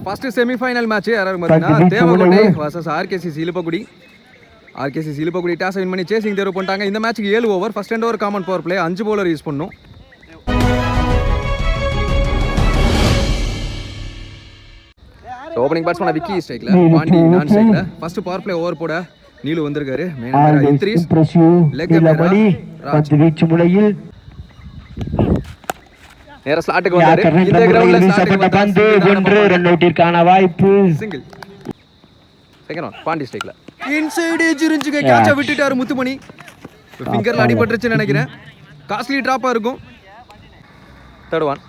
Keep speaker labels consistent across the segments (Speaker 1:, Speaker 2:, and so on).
Speaker 1: First semi-final match யாராவது பார்த்தீங்கன்னா Devakottai versus ஆர்கேசி சீலுப்பகுடி. ஆர்கேசி சீலுப்பகுடி toss win பண்ணி சேசிங் தேர்வு பண்ணிட்டாங்க. இந்த மேட்ச்சுக்கு 7 over. First 2 over common power play, 5 bowler use பண்ணும். ஓப்பனிங் பேட்ஸ்மேன் விக்கி ஸ்ட்ரைக்ல, பாண்டி நான் ஸ்ட்ரைக்ல. ஃபர்ஸ்ட் பவர் பிளே ஓவர் போட நீலு வந்திருக்காரு. நேரா ஸ்லாட்டுக்கு வந்தாரு. இந்த கிரவுண்ட்ல ஸ்லாட்டுக்கு பந்து 1 ரன் அவுட்டிற்கான வாய்ப்பு. சிங்கிள். செகண்ட் ஒன் பாண்டி ஸ்ட்ரைக்ல இன்சைட் எட்ஜ் இருந்துங்க. கேட்ச விட்டுட்டாரு முத்துமணி. ஃபிங்கர்ல அடிபட்டுருச்சுன்னு நினைக்கிறேன். காஸ்ட்லி டிராப்பா இருக்கும். தேர்ட் ஒன்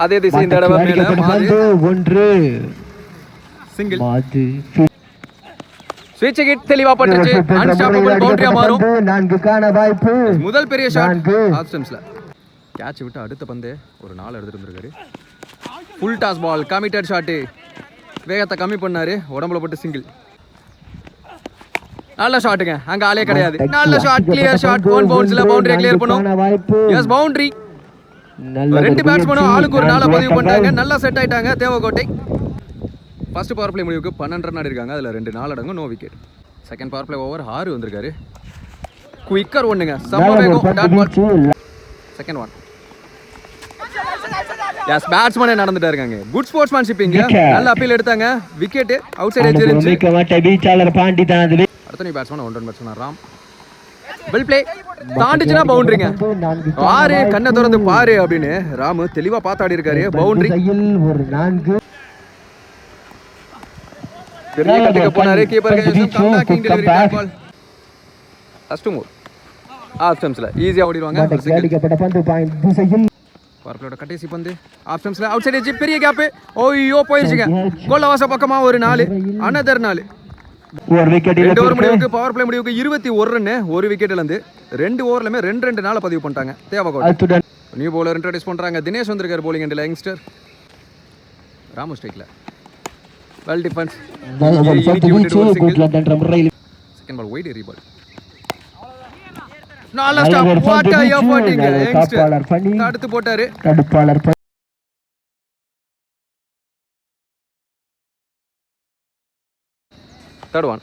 Speaker 1: அதே திசை இந்த தடவை மேல மாது 1 சிங்கிள். ஸ்விட்ச் ஹிட் தெளிவா பட்டுச்சு. அன்ஸ்டாப்பபிள் பவுண்டரியா மாறும். 4க்கான வாய்ப்பு. முதல் பெரிய ஷாட் ஆஃப் ஸ்டம்ப்ஸ்ல கேட்ச் விட்டு அடுத்த பந்தே ஒரு 4 எடுத்துட்டு வந்திருக்காரு. Full toss ball, committed shot. வேகத்தை கம்மி பண்ணாரு, உடம்புல போட்டு சிங்கிள். நல்ல ஷாட்டுங்க, அங்க ஆளே கிடையாது. நல்ல ஷாட், கிளியர் ஷாட். 1 பவுன்ஸ்ல பவுண்டரியை கிளியர் பண்ணும். S boundary. ரெண்டு பேட்ஸ்மேனும் ஆளுக்கு ஒரு 4 பதிவு பண்ணிட்டாங்க. நல்லா செட் ஆயிட்டாங்க தேவகோட்டை. ஃபர்ஸ்ட் பவர் பிளே முடிவுக்கு 12 ரன் அடிருக்காங்க. அதுல 2 4 அடங்கும், no wicket. Second power play over 6 வந்திருக்காரு. குயிக்கர் ஒண்ணுங்க, செம்ம வேகம். Dot ball. Second one. Yes பேட்ஸ்மேனே நடந்துட்டாருங்க. குட் ஸ்போர்ட்ஸ்மேன்ஷிப் இங்க. நல்ல அப்பீல் எடுத்தாங்க. விக்கெட் அவுட் சைடு எட்ஜ் இருந்துச்சு. அடுத்த batsman 1 run batsman Ram. Well play. தாண்டிச்சுனா பவுண்டரிங்க. பாரு கண்ணை திறந்து பாரு அப்படின்னு ராமு தெளிவா பார்த்து இருக்காரு. பவுண்டரி. ஒரு 4 பெரிய கட்டுக்கு போனாரு. கீப்பர் கையில் comebacking delivery dot ball. First move off ஸ்டம்ப்ஸ்ல ஈஸியா ஓடிடுவாங்க. அடிக்கப்பட்ட பந்து பாயிண்ட் திசையில் பார்ப்ளோட கடைசி பந்து ஆஃப் ஸ்டம்ப்ஸ்ல அவுட் சைடு எட்ஜ். பெரிய கேப். ஓய்யோ போயிடுச்சுங்க. கோலவாச பக்கமா ஒரு 4 அனதர் 4. ஒரு விக்கெட். 2 ஓவர் முடிவுக்கு பவர் பிளே முடிவுக்கு 21 ரன். ஒரு விக்கெட்ல இருந்து 2 ஓவர்லமே 2 4 பதிவு பண்ணிட்டாங்க தேவகோட்டை. நியூ பவுலர் இன்ட்ரோடியூஸ் பண்றாங்க. தினேஷ் வந்திருக்காரு போலிங் எண்ட்ல. யங்ஸ்டர் ராமு ஸ்ட்ரைக்ல. Well defence. Second ball wide எரி பால். நல்ல stop. What a efforting youngster. தடுத்து போட்டாரு. தடுப்பாளர் தேர்ட் ஒன்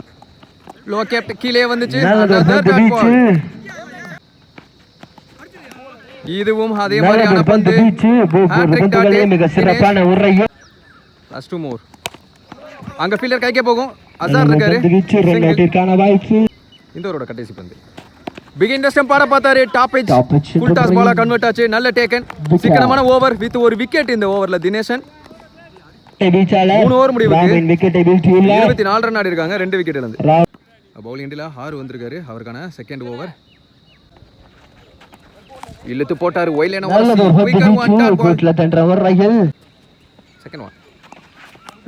Speaker 1: லோ கேப்ட் கீழே வந்துச்சு. இதுவும் அதே மாதிரியான பந்து. Hattrick dot. மிக சிறப்பான உரை. Last 2 more. அங்க ஃபீல்டர் கைக்கே போகும். அசார் இருக்காரு. இந்த ஓவரோட கடைசி பந்து. பிகின் தி ஸ்டம்ப் ஆட பார்த்தாரு. Top edge full toss Bala convert ஆச்சு. நல்ல டேக்கன். சிக்கனமான ஓவர் வித் ஒரு விக்கெட். இந்த ஓவர்ல தினேஷன் 3 ஓவர் முடிவுக்கு 24 ரன் ஆடி இருக்காங்க. 2 விக்கெட் இழந்து. பவுலிங் எண்டில் 6 வந்திருக்காரு. அவருக்கான செகண்ட் ஓவர். இழுத்து போட்டாரு. ஒயிலேன செகண்ட் ஒன்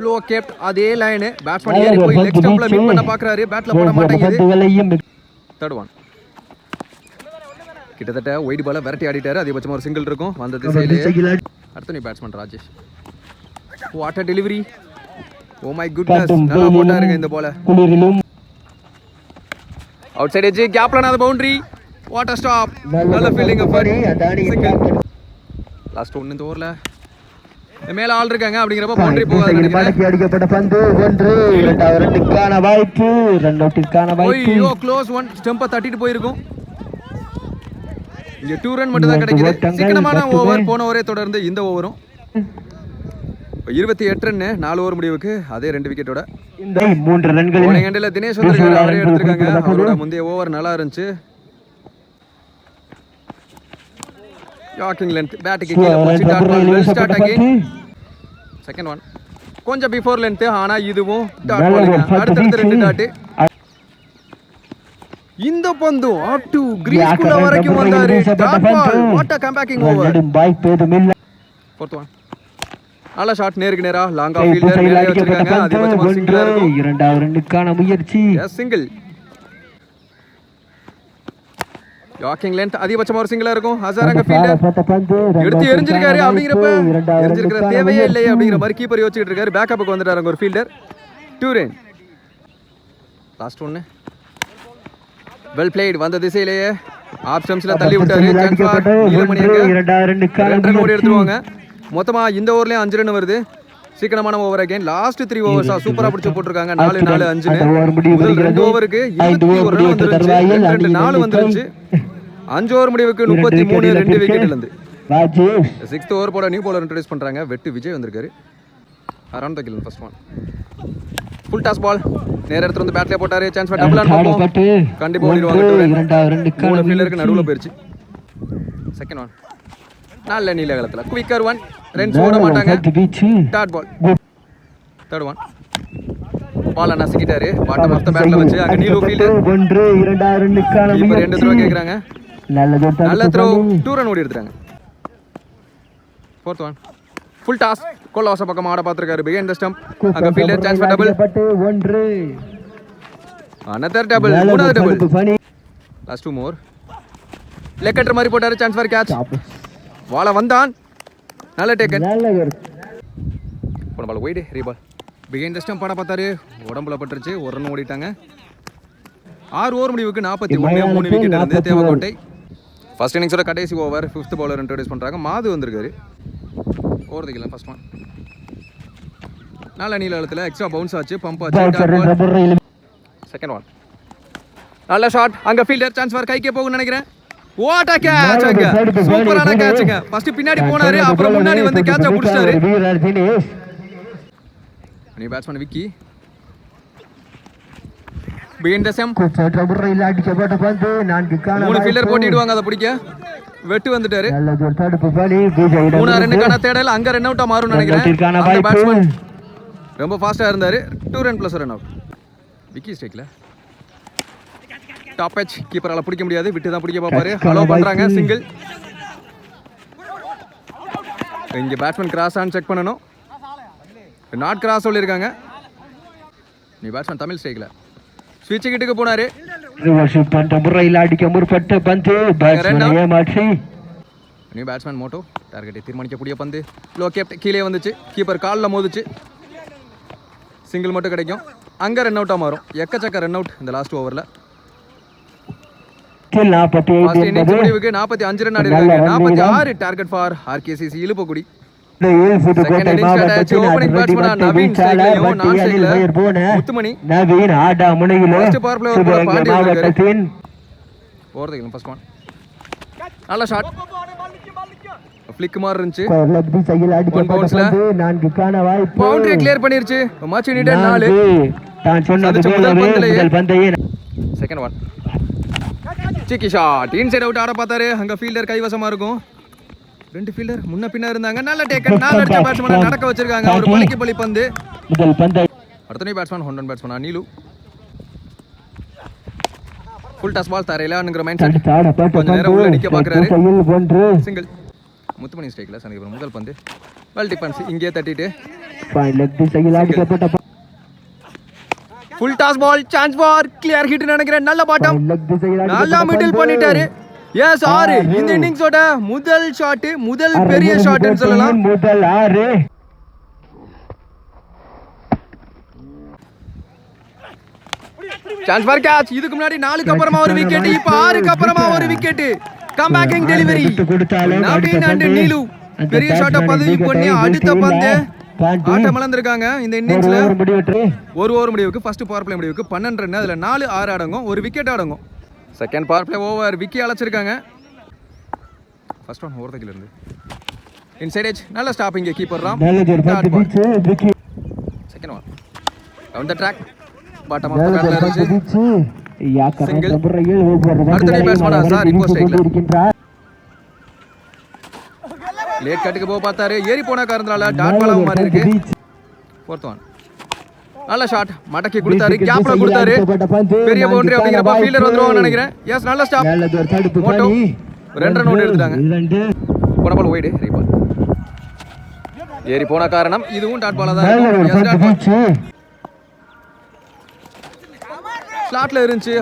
Speaker 1: லோ கேப்ட். அதே லைன். பேட்ஸ்மேன் ஏறி போய் லெக் ஸ்டம்ப்ல மீட் பண்ண பார்க்கறாரு. பேட்ல போட மாட்டேங்குது. தேர்ட் ஒன் கிட்டத்தட்ட ஒயிட் பால விரட்டி ஆடிட்டாரு. அதிகபட்சமா ஒரு சிங்கிள் இருக்கும் வந்த திசையிலே. அடுத்த நீ batsman Rajesh. What a delivery. Oh my goodness. நல்லா போட்டாருங்க இந்த பால. அவுட் சைடு எட்ஜ் கேப்ல அந்த பவுண்டரி. What a stop. நல்ல ஃபீல்டிங் எஃபர்ட். சிங்கிள். லாஸ்ட் 1 இந்த ஓவர்ல மேல ஆள் இருக்காங்க அப்படிங்கறப்ப பவுண்டரி போகாது நினைக்கிறேன். அடிக்கப்பட்ட பந்து 1 இரண்டாவது ரன்னுக்கான வாய்ப்பு. ரன் அவுட்டிற்கான வாய்ப்பு. ஐயோ க்ளோஸ் ஒன். ஸ்டம்பை தட்டிட்டு போயிருக்கும். இங்க 2 ரன் மட்டும் தான் கிடைக்குது. சிக்கனமான ஓவர். போன ஓவரே தொடர்ந்து இந்த ஓவரும் 28 ரன். 4 ஓவர் முடிவுக்கு அதே 2 விக்கெட்டோட இந்த 3 ரன்கள். போன எண்டில் தினேஷ் வந்திருக்காரு. அவரே எடுத்திருக்காங்க. அவரோட முந்தைய ஓவர் நல்லா இருந்துச்சு. யாக்கிங் லென்த் பேட்டுக்கு கீழ போச்சு. Dot ball. Well start again. Second one கொஞ்சம் பிஃபோர் லென்த். ஆனா இதுவும் டாட் பால். அடுத்து 2 டாட். இந்த பந்து அப் டு கிரீஸ் குள்ள வரைக்கும் வந்தாரு. Dot ball. What a comebacking over. Fourth one நல்ல ஷாட். நேருக்கு நேரா லாங் ஆஃப் ஃபீல்டர் மேலே வச்சிருக்காங்க. அதிகபட்சமா சிங்கிள் இருக்கும். இரண்டாவது ரன்னுக்கான முயற்சி. S single. யாக்கிங் லென்த் அதிகபட்சமா ஒரு சிங்கிளா இருக்கும். ஹசாரங்க ஃபீல்டர் எடுத்து எரிஞ்சிருக்காரு. அப்படிங்கிறப்ப எரிஞ்சிருக்கிற தேவையே இல்லை அப்படிங்கிற மாதிரி கீப்பர் யோசிச்சுட்டு இருக்காரு. பேக்கப்புக்கு வந்துட்டாரு ஒரு fielder. 2 run. Last 1 well plate. வந்த திசையிலேயே ஆஃப் ஸ்டம்ப்ஸ்ல தள்ளி விட்டாரு. இரண்டாவது ரன்னுக்கான ஓடி எடுத்துவாங்க. மொத்தமாக இந்த ஓவர்லேயும் 5 ரன் வருது. சீக்கிரமான ஓவர் அகைன். லாஸ்ட் 3 ஓவர்ஸா சூப்பராக பிடிச்சி போட்டிருக்காங்க. 4-4-5 முதல் 2 ஓவருக்கு 21 ரன் வந்துருச்சு. 2-4 வந்துருச்சு. 5 ஓவர் முடிவுக்கு 33 2 விக்கெட்லேருந்து 6th ஓவர் போட நியூ பவுலர் இன்ட்ரோடியூஸ் பண்ணுறாங்க. வெட்டு விஜய் வந்திருக்காரு. அரௌண்ட் த கில் first one. Full toss ball நேர இடத்துல வந்து பேட்லேயே போட்டாரு. சான்ஸ் ஃபார் டபுள் ஆன் பார்ப்போம். கண்டிப்பாக ஓடிடுவாங்க. 3 ஃபீல்டருக்கு நடுவில் போயிருச்சு. Second one. நல்ல நீல காலத்தில் குவிக்கர் ஒன். ரன்ஸ் ஓட மாட்டாங்க. Dot ball. Third one. Ball நசுக்கிட்டாரு. பாட்டம் ஆஃப் த பேட்ல வச்சு அங்க நீலு ஃபீல்டர் 1-2 கீப்பர் 2 த்ரோ கேக்குறாங்க. நல்ல த்ரோ 2 ரன் ஓடி எடுத்துறாங்க. Fourth one. Full toss. கோலவாச பக்கம் ஆட பாத்துருக்காரு. Behind the stump. அங்க fielder chance for double. another double. மூணாவது double. Last 2 more. Leg cutter மாதிரி போட்டாரு. Chance for catch. வால வந்தான். நல்ல டேக்கன். போன பால் வைட் ரீபால். பிகைண்ட் தி ஸ்டம்ப் ஆட பார்த்தாரு. உடம்புல பட்டுருச்சு. ஒரு ரன் ஓடிட்டாங்க. 6 ஓவர் முடிவுக்கு 41 3 விக்கெட் இருந்து தேவகோட்டை. ஃபர்ஸ்ட் இன்னிங்ஸோட கடைசி ஓவர் 5th பவுலர் இன்ட்ரோடியூஸ் பண்ணுறாங்க. மாது வந்திருக்காரு. ஓவர் தி கில் ஃபர்ஸ்ட் ஒன். நல்ல நீளத்தில் எக்ஸ்ட்ரா பவுன்ஸ் ஆச்சு. பம்ப் ஆச்சு. Second one. நல்ல ஷாட். அங்கே ஃபீல்டர் சான்ஸ் ஃபார் கைக்கே போகும்னு நினைக்கிறேன். What a catch. அங்க சூப்பரான கேட்ச்ங்க. ஃபர்ஸ்ட் பின்னாடி போனாரு. அப்புறம் முன்னாடி வந்து கேட்சை பிடிச்சாரு. நீ batsman Vicky behind the stump. 3 fielder போட்டிடுவாங்க அதை பிடிக்க. வெட்டு வந்துட்டாரு. 3 ரன்னுக்கான தேடல். அங்க ரன் அவுட்டா மாறும்னு நினைக்கிறேன். அந்த பேட்ஸ்மேன் ரொம்ப ஃபாஸ்டா இருந்தாரு. 2 run plus run out. Vicky ஸ்ட்ரைக்ல டாப் எட்ஜ். கீப்பரால பிடிக்க முடியாது. விட்டு தான் பிடிக்க பாப்பாரு. ஹலோ பண்றாங்க. சிங்கிள். இங்க பேட்ஸ்மேன் கிராஸ் ஆன் செக் பண்ணனும். நாட் கிராஸ் சொல்லிருக்காங்க. நீ பேட்ஸ்மேன் தமிழ் ஸ்ட்ரைக்ல ஸ்விட்ச் கிட்டுக்கு போனாரு.
Speaker 2: ரிவர்ஷிப் பண்ற முறையில் அடிக்க முற்பட்ட பந்து பேட்ஸ்மேன் ஏமாற்றி
Speaker 1: நியூ பேட்ஸ்மேன் மோட்டோ டார்கெட்டை தீர்மானிக்கக்கூடிய பந்து லோ கேப்ட் கீழே வந்துச்சு. கீப்பர் காலில் மோதிச்சு. சிங்கிள் மட்டும் கிடைக்கும். அங்கே ரன் அவுட்டாக மாறும். எக்கச்சக்க ரன் அவுட் இந்த லாஸ்ட் ஓவரில். முடிவுக்கு 45 ரன் ஆடிருக்காங்க. 46 target for RKCC Iluppakkudi. Opening batsman Naveen ஸ்ட்ரைக்லயும் நான் ஸ்ட்ரைக்ல முத்துமணி.
Speaker 2: நவீன் ஆடா முனையில
Speaker 1: ஃபர்ஸ்ட் பவர் பிளே ஒரு பாண்டி வந்திருக்காரு. ஓவர் தி கில் ஃபர்ஸ்ட் ஒன். நல்ல ஷாட். ஃபிளிக் மாதிரி இருந்துச்சு. பவுண்டரி கிளியர் பண்ணிருச்சு. Much needed 4.
Speaker 2: தான் சொன்னது முதல் பந்தையே.
Speaker 1: Second one. சிக்கி ஷாட். இன்சைட் அவுட் ஆட பார்த்தாரு. அங்க ஃபீல்டர் கைவசமா இருக்கும். 2 ஃபீல்டர் முன்ன பின்ன இருந்தாங்க. நல்ல டேக்கன். 4 அடிச்ச பேட்ஸ்மேனை நடக்க வச்சிருக்காங்க. ஒரு பலிக்கு பலி பந்து.
Speaker 2: முதல் பந்தை.
Speaker 1: அடுத்த நியூ பேட்ஸ்மேன் ஹோண்டன் batsman Neelu. Full toss ball தரையிலாங்கிற மைண்ட் செட். கொஞ்ச நேரம் உள்ள நிக்க பாக்குறாரு. சிங்கிள். முத்துமணி ஸ்ட்ரைக்ல சனிபுரம் முதல் பந்து. வெல் டிஃபென்ஸ் இங்கே தட்டிட்டு
Speaker 2: ஃபைன் லெக் திசையில் அடிக்கப்பட்ட
Speaker 1: full toss ball chance for clear hit நினைக்கிறேன். நல்ல பாட்டம். நல்லா மிடில் பண்ணிட்டாரு. எஸ் 6. இந்த இன்னிங்ஸோட முதல் ஷாட், முதல் பெரிய ஷாட்னு சொல்லலாம்.
Speaker 2: முதல் 6.
Speaker 1: Chance for catch. இதுக்கு முன்னாடி 4க்கு அப்புறமா ஒரு விக்கெட். இப்போ 6க்கு அப்புறமா ஒரு விக்கெட். Come backing delivery. Naveen and Neelu பெரிய ஷாட்டை பதிவு பண்ணி அடுத்த பந்து ஆட்டம் இழந்திருக்காங்க. இந்த இன்னிங்ஸ்ல ஒரு ஓவர் முடிவுக்கு ஃபர்ஸ்ட் பவர் பிளே முடிவுக்கு 12 ரன். அதுல 4 6 அடங்கும். ஒரு விக்கெட் அடங்கும். Second power play over. Vicky அழைச்சிருக்காங்க. ஃபர்ஸ்ட் ஒன் ஓவர் தி கில் இருந்து இன்சைட் எட்ஜ். நல்ல stopping keeper Ram. Second one down the track. Bottom off the பேட்ல இருந்துச்சு. சிங்கிள். அடுத்த பேட்ஸ்மேன் சார் இப்போ ஸ்ட்ரைக்ல லேட் கட்டுக்கு போக பார்த்தாரு. ஏறி போன காரணத்தால டாட் பாலாவும் மாறி இருக்கு. Fourth one. நல்ல ஷாட். மடக்கி கொடுத்தாரு. கேப்ல கொடுத்தாரு. பெரிய பவுண்டரி அப்படிங்கறப்ப ஃபீல்டர் வந்துருவாங்கன்னு நினைக்கிறேன். எஸ் நல்ல ஸ்டாப். மோட்டோ 2 ரன் ஓடி எடுத்துட்டாங்க. போன பால் வைட் ரீபால். ஏறி போன காரணம் இதுவும் டாட் பாலா தான் இருக்கும். S dot ball. ஸ்லாட்ல இருந்துச்சு.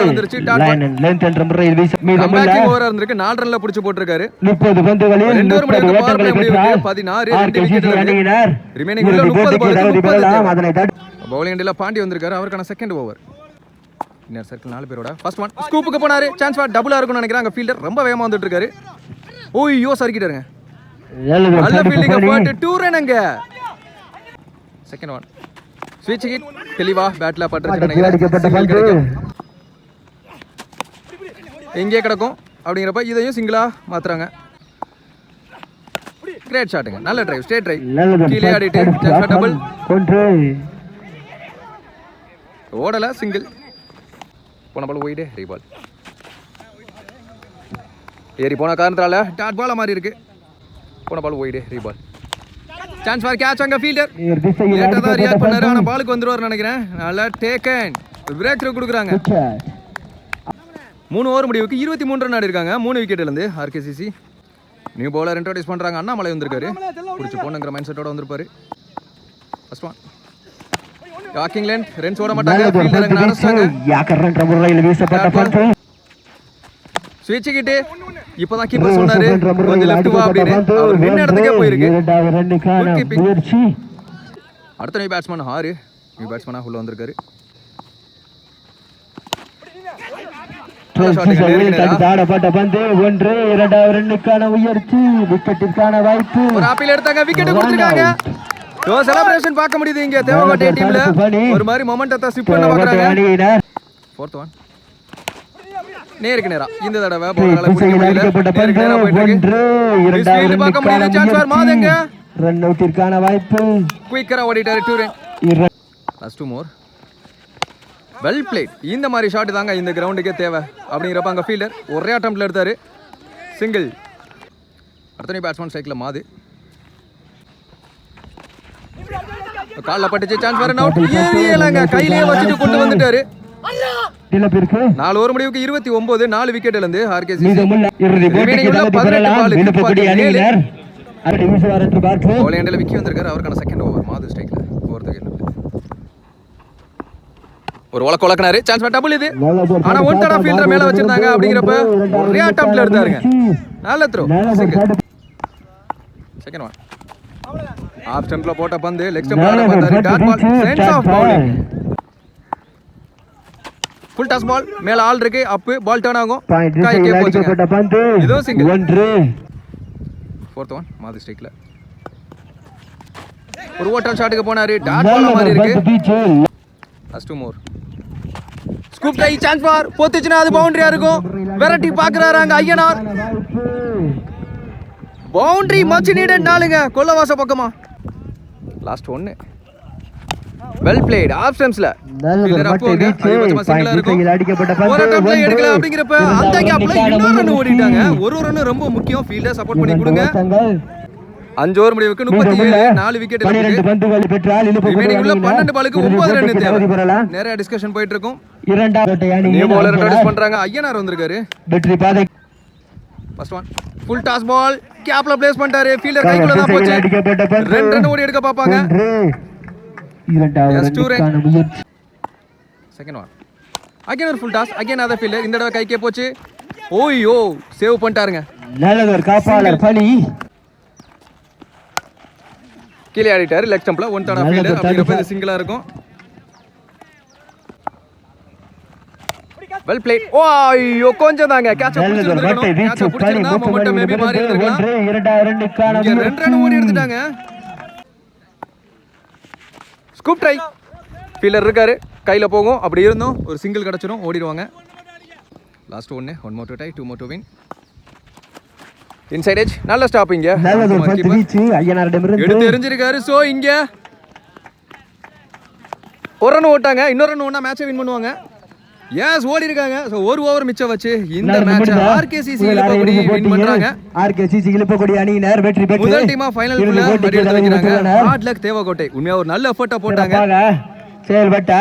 Speaker 1: வந்துருச்சு. Dot ball.
Speaker 2: லென்த் என்ற முறையில் வீச
Speaker 1: கம்பேக்கிங் ஓவரா இருந்திருக்கு. 4 ரன்ல புடிச்சு போட்டுருக்காரு.
Speaker 2: 30 பந்துகளில்
Speaker 1: 2 ஓவர் பவர் பிளே 16 2 விக்கெட்
Speaker 2: அணியினர்
Speaker 1: ரிமைனிங் உள்ள 30 பாலுக்கு 30.
Speaker 2: அதனை
Speaker 1: பவுலிங் எண்டில பாண்டி வந்திருக்காரு. அவருக்கான செகண்ட் ஓவர். இன்னர் சர்க்கிள் 4 பேரோட ஃபர்ஸ்ட் ஒன். ஸ்கூப்புக்கு போனாரு. சான்ஸ் ஃபார் டபுளா இருக்கும்னு நினைக்கிறேன். அங்க ஃபீல்டர் ரொம்ப வேகமா வந்துட்டு இருக்காரு. ஓய்யோ சறுக்கிட்டாருங்க. நல்ல ஃபீல்டிங் எஃபர்ட் 2 ரன் அங்க செகண்ட் ஒன் ஸ்விட்ச் ஹிட் தெளிவா பேட்ல பட்டுச்சு நினைக்கிறேன் எங்கே கிடக்கும் அப்படிங்கிறப்ப இதையும் சிங்கிளா மாத்துறாங்க கிரேட் ஷாட்டுங்க நல்ல டிரைவ் ஸ்ட்ரெயிட் டிரைவ் கீழே ஆடிட்டு டபுள் ஓடல சிங்கிள் போன பால் போயிட்டு ரீபால் ஏறி போன காரணத்தால டாட் பால் மாதிரி இருக்கு போன பால் போயிட்டு ரீபால் சான்ஸ் ஃபார் கேட்ச் அங்க ஃபீல்டர் லேட்டா தான் ரியாக்ட் பண்ணாரு ஆனா பாலுக்கு வந்துருவாரு நினைக்கிறேன் நல்லா டேக்கன் பிரேக் த்ரோ கொடுக்குறாங்க 3 ஓவர் முடிவுக்கு 23 ரன் ஆடி இருக்காங்க 3 விக்கெட்ல இருந்து ஆர்கேசிசி நியூ பவுலர் இன்ட்ரோடியூஸ் பண்றாங்க அண்ணாமலை வந்திருக்காரு புடிச்சு போணுங்கிற மைண்ட் செட்டோட வந்திருப்பாரு ஃபர்ஸ்ட் ஒன் டாக்கிங் லென்த் ரன்ஸ் ஓட மாட்டாங்க ஃபீல்டர் அங்க நடச்சாங்க
Speaker 2: யாக்கறன்ற முறையில் வீசப்பட்ட பந்து
Speaker 1: ஸ்விட்ச் கிட்ட இப்போதான் கீப்பர் சொன்னாரு கொஞ்சம் லெஃப்ட் வா அப்படினு அவர் வின் இடத்துக்கே போயிருக்கு
Speaker 2: இரண்டாவது ரன்னுக்கான முயற்சி
Speaker 1: அடுத்த நியூ பேட்ஸ்மேன் ஹாரு நியூ பேட்ஸ்மேனா உள்ள வந்திருக்காரு
Speaker 2: தாடப்பட்ட பந்து 1 இரண்டாவது ரன்னுக்கான முயற்சி விக்கெட்டிற்கான வாய்ப்பு
Speaker 1: ஒரு ஆப்பிள் எடுத்தாங்க விக்கெட் கொடுத்திருக்காங்க சோ செலிப்ரேஷன் பார்க்க முடியுது இங்க தேவகோட்டை டீம்ல ஒரு மாதிரி மொமெண்டத்தை சிப் பண்ண பார்க்கறாங்க ஃபோர்த் ஒன் நேருக்கு நேரா இந்த தடவை பவுலரால பிடிக்க முடியல நேருக்கு நேரா போயிட்டு இருக்கு இரண்டாவது பார்க்க முடியுது சான்ஸ் ஃபார் மாதங்க
Speaker 2: ரன் அவுட்டிற்கான வாய்ப்பு
Speaker 1: குயிக்கரா ஓடிட்டாரு 2 ரன் லாஸ்ட் 2 மோர் வெல் பிளேட் இந்த மாதிரி ஷாட் தாங்க இந்த கிரவுண்டுக்கே தேவை அப்படிங்கிறப்ப அங்கே ஃபீல்டர் ஒரே அட்டம்ப்ட்ல எடுத்தாரு சிங்கிள் அடுத்த பேட்ஸ்மேன் சைக்கிள் மாது காலில் பட்டுச்சு சான்ஸ் வர அவுட் ஏறியலங்க கையிலேயே வச்சுட்டு கொண்டு வந்துட்டாரு 4 ஓவர் முடிவுக்கு 29 4 விக்கெட்ல இருந்து ஆர்கேசி விக்கி வந்திருக்காரு அவருக்கான செகண்ட் ஓவர் மாது ஸ்ட்ரைக்ல ஒரு வழக்கு வழக்கினாரு சான்ஸ் டபுள் இது ஆனா ஒன் தடா ஃபீல்டர் மேல வச்சிருந்தாங்க அப்படிங்கிறப்ப ஒரே அட்டம்ப்ட்ல எடுத்தாருங்க நல்ல த்ரோ செகண்ட் ஒன் ஆஃப் ஸ்டம்ப்ல போட்ட பந்து லெக் ஸ்டம்ப்ல பார்த்தாரு dot ball sense of bowling full toss ball மேல ஆல் இருக்கு அப் பால் டர்ன் ஆகும் கைக்கே போச்சுங்க
Speaker 2: பந்து
Speaker 1: இதோ சிங்கிள்
Speaker 2: 1
Speaker 1: ஃபோர்த் ஒன் மாதி ஸ்ட்ரைக்ல ஒரு ஓட்டல் ஷாட்டுக்கு போனாரு டாட் பால் மாதிரி இருக்கு last 2 more scoop tie chance for போத்துச்சுனா அது பவுண்டரியா இருக்கும் வெரைட்டி பாக்குறாரு அங்க ஐயனார் பவுண்டரி மச் நீடட் நாளுங்க கொல்லவாச பக்கமா லாஸ்ட் 1 வெல் பிளேட் ஆஃப் ஸ்டம்ப்ஸ்ல ஃபீல்டர் அப்போ அதிகபட்சமா சிங்கிளா இருக்கும் ஒரு அட்டம்ப்ட்ல எடுக்கல அப்படிங்கறப்ப அந்த கேப்ல இன்னொரு ரன் ஓடிட்டாங்க ஒரு ரன் ரொம்ப முக்கியம் ஃபீல்டர் சப்போர்ட் பண்ணி கொடுங்க 5 ஓவர் முடிவுக்கு 37 4 விக்கெட்
Speaker 2: 12 பந்துகள் பெற்றால்
Speaker 1: ரிமைனிங் உள்ள 12 பாலுக்கு 9 ரன் தேவை நிறைய டிஸ்கஷன் போயிட்டு இருக்கும்
Speaker 2: இரண்டாவது அணி
Speaker 1: நியூ பவுலர் இன்ட்ரோ듀ஸ் பண்றாங்க ஐயனார் வந்திருக்காரு
Speaker 2: வெற்றி பாதை
Speaker 1: first one full toss ball கேப்ல பிளேஸ் பண்ணிட்டாரு ஃபீல்டர் கைக்குள்ள தான் போச்சு 2 ரன் ஓடி எடுக்க பாப்பாங்க
Speaker 2: இரண்டாவது ரன்னுக்கான முயற்சி
Speaker 1: செகண்ட் ஒன் அகைன் ஒரு full toss again other fielder இந்த தடவை கைக்கே போச்சு ஓய்யோ சேவ் பண்ணிட்டாருங்க
Speaker 2: நல்லவர் காப்பாளர் பலி
Speaker 1: கீழே ஆடிட்டாரு லெக் ஸ்டம்ப்ல ஒன் தடவை ஃபீல்டர் அப்படிங்கறப்ப இது சிங்கிளா இருக்கும் வெல் பிளேட் ஓ ஐயோ கொஞ்சம் தாங்க கேட்ச் பிடிச்சிருக்கணும் கேட்ச் பிடிச்சிருந்தா மொமெண்டம் மேபி மாறி இருந்திருக்கலாம்
Speaker 2: இரண்டாவது ரன்னுக்கான
Speaker 1: 2 ரன் ஓடி எடுத்துட்டாங்க ஸ்கூப் ட்ரை ஃபீல்டர் இருக்காரு கையில போகும் அப்படி இருந்தும் ஒரு சிங்கிள் கிடைச்சிரும் ஓடிடுவாங்க last 1 more to tie 2 more to win inside edge நல்ல ஸ்டாப் இங்க எடுத்து எரிஞ்சிருக்காரு சோ இங்க ஒரு ரன் ஓட்டாங்க இன்னொரு ரன் ஓட்டா மேட்சை வின் பண்ணுவாங்க எஸ் ஓடி இருக்காங்க சோ ஒரு ஓவர் மிச்சம் வச்சு இந்த மேட்ச் ஆர்கேசிசி இழுப்பகுடி வின் பண்றாங்க
Speaker 2: ஆர்கேசிசி இழுப்பகுடி அணியினர் வெற்றி பெற்று
Speaker 1: முதல் டீமா ஃபைனலுக்குள்ள அடி எடுத்து வைக்கிறாங்க ஹார்ட் லக் தேவகோட்டை உண்மையா ஒரு நல்ல எஃபோர்ட்டா போட்டாங்க
Speaker 2: செயல்பட்ட